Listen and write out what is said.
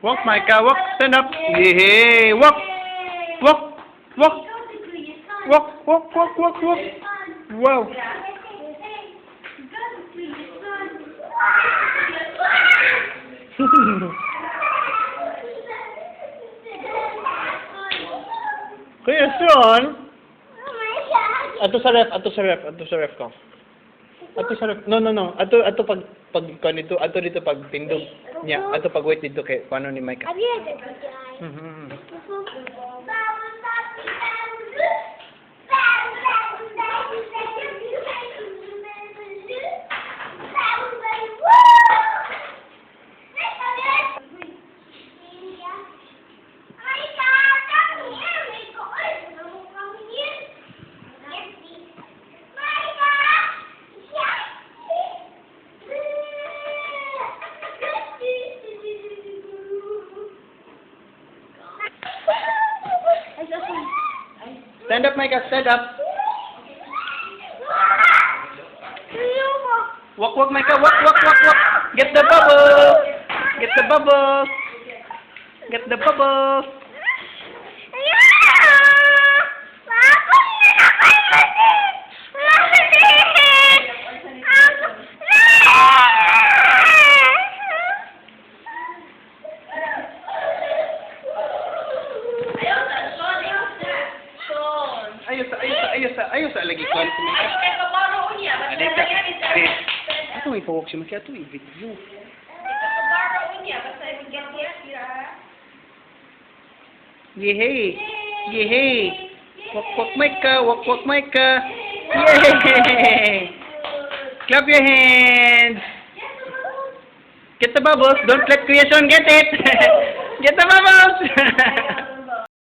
Walk, Micah, walk. Stand up. Yay! Walk. Walk. Walk. Walk, walk, walk, walk, walk. Wow. Kuya Son. Ato sa ref ko. Ato sa ref. No. Ato pag kanito, ato dito pag tindog niya. Ato pag wait dito kay paano ni Micah. Stand up, Micah, stand up. Walk, Micah, walk. Get the bubbles. Get the bubbles. Get the bubbles. Ayos lagi ko. Ato may pawak siya makiato i-video. Yehey! Wak Micah! Yay! Clap your hands! Get the bubbles! Don't let Kuya Son get it!